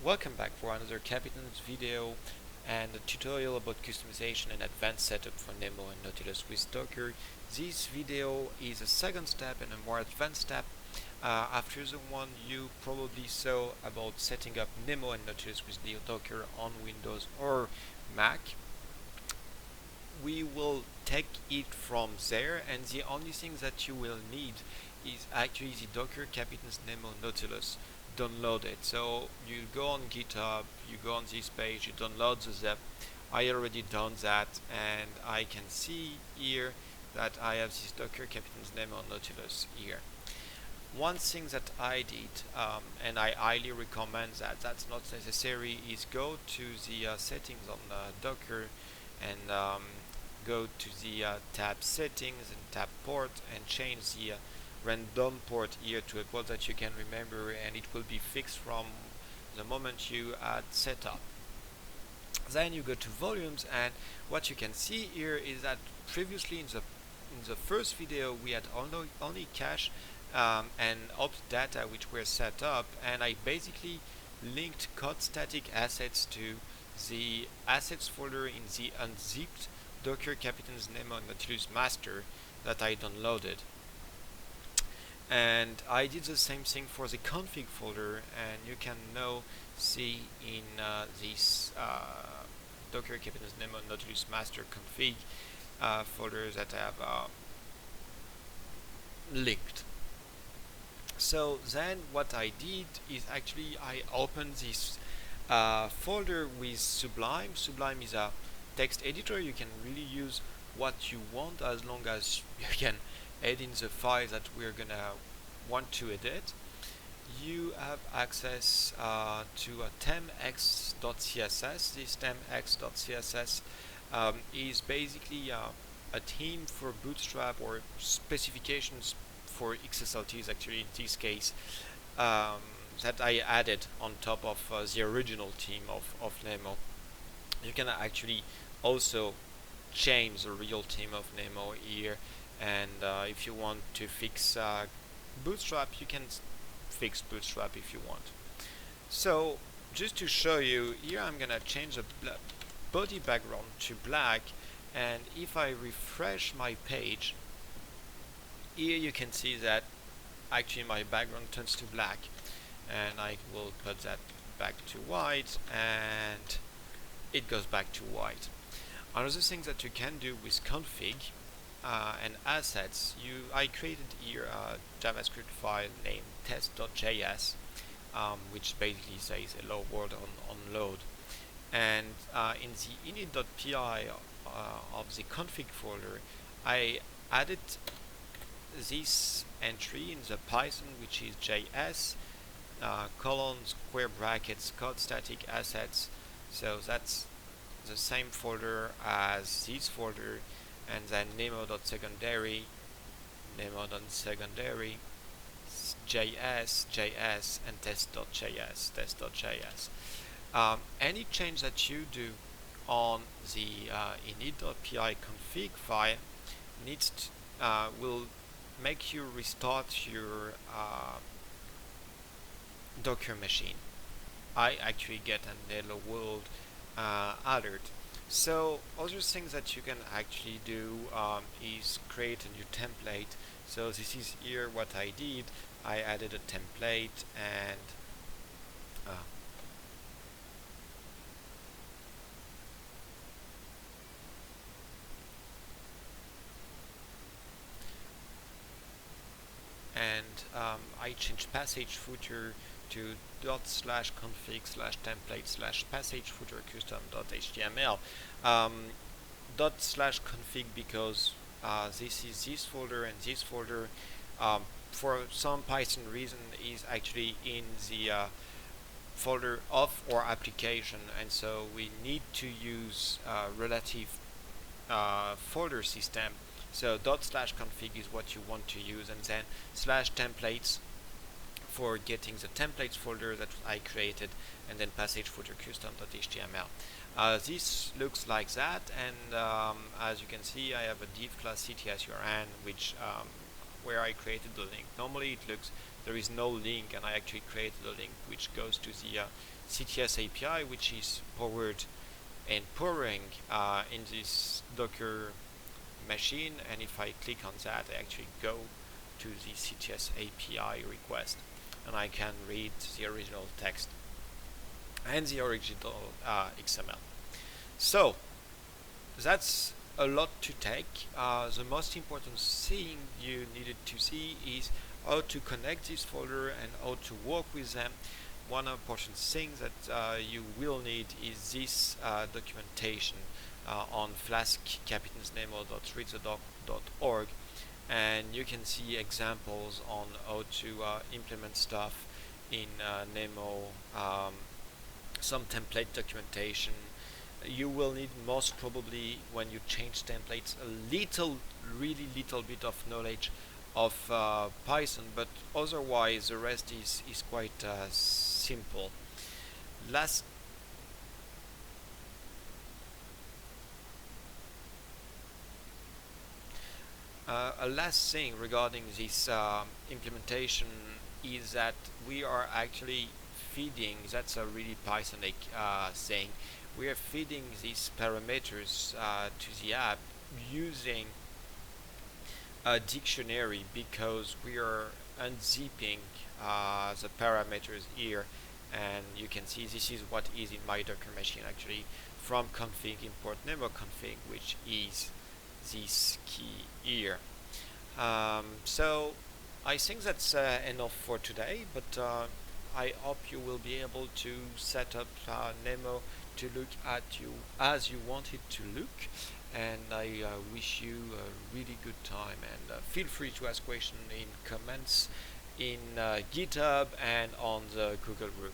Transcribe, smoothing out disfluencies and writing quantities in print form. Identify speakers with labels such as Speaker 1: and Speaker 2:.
Speaker 1: Welcome back for another CapiTainS video and a tutorial about customization and advanced setup for Nemo and Nautilus with Docker. This video is a second step and a more advanced step after the one you probably saw about setting up Nemo and Nautilus with Docker on Windows or Mac. We will take it from there, and the only thing that you will need is actually the Docker CapiTainS Nemo Nautilus. Download it. So you go on GitHub, you go on this page, you download the zip. I already done that, and I can see here that I have this Docker CapiTainS Nemo Nautilus here. One thing that I did, and I highly recommend that that's not necessary, is go to the settings on Docker and go to the tab settings and tab port and change the random port here to a port that you can remember, and it will be fixed from the moment you add setup. Then you go to volumes, and what you can see here is that previously in the first video we had only cache and opt data which were set up, and I basically linked code static assets to the assets folder in the unzipped Docker CapiTainS Nemo Nautilus master that I downloaded. And I did the same thing for the config folder, and you can now see in this Docker CapiTainS Nemo Nautilus master config folder that I have linked. So then what I did is actually I opened this folder with Sublime. Sublime is a text editor. You can really use what you want as long as you can add in the files that we're gonna want to edit. You have access to a temx.css. This temx.css is basically a theme for Bootstrap, or specifications for XSLTs actually in this case, that I added on top of the original theme of Nemo. You can actually also change the real theme of Nemo here, and if you want to fix Bootstrap, you can fix Bootstrap if you want. So just to show you, here I'm gonna change the body background to black, and if I refresh my page, here you can see that actually my background turns to black, and I will put that back to white, and it goes back to white. Another thing that you can do with config and assets, I created here a JavaScript file named test.js, which basically says hello world on load, and in the init.py of the config folder I added this entry in the Python, which is JS colon square brackets code static assets. So that's the same folder as this folder, and then Nemo.secondary, JS, and test.js. Any change that you do on the init.py config file will make you restart your Docker machine. I actually get an hello world alert. So other things that you can actually do is create a new template. So this is here what I did. I added a template, and I changed passage footer to ./config/template/passage footer custom.html. ./config because this is this folder, and this folder for some Python reason is actually in the folder of our application, and so we need to use relative folder system. So ./config is what you want to use, and then /templates for getting the templates folder that I created, and then passage footer custom.html. This looks like that, and as you can see, I have a div class ctsurn, which where I created the link. Normally it looks there is no link, and I actually created a link which goes to the CTS API, which is powered and pouring in this Docker machine. And if I click on that, I actually go to the CTS API request, and I can read the original text and the original XML. So that's a lot to take. The most important thing you needed to see is how to connect this folder and how to work with them. One important thing that you will need is this documentation on Flask CapiTainS Nemo.readthedoc.org, and you can see examples on how to implement stuff in Nemo, some template documentation. You will need most probably, when you change templates, really little bit of knowledge of Python, but otherwise the rest is quite simple. A last thing regarding this implementation is that we are actually feeding, that's a really Pythonic thing, we are feeding these parameters to the app using a dictionary, because we are unzipping the parameters here, and you can see this is what is in my Docker machine actually, from config import Nemo config, which is this key here. So I think that's enough for today, but I hope you will be able to set up Nemo to look at you as you want it to look, and I wish you a really good time, and feel free to ask questions in comments in GitHub and on the Google group.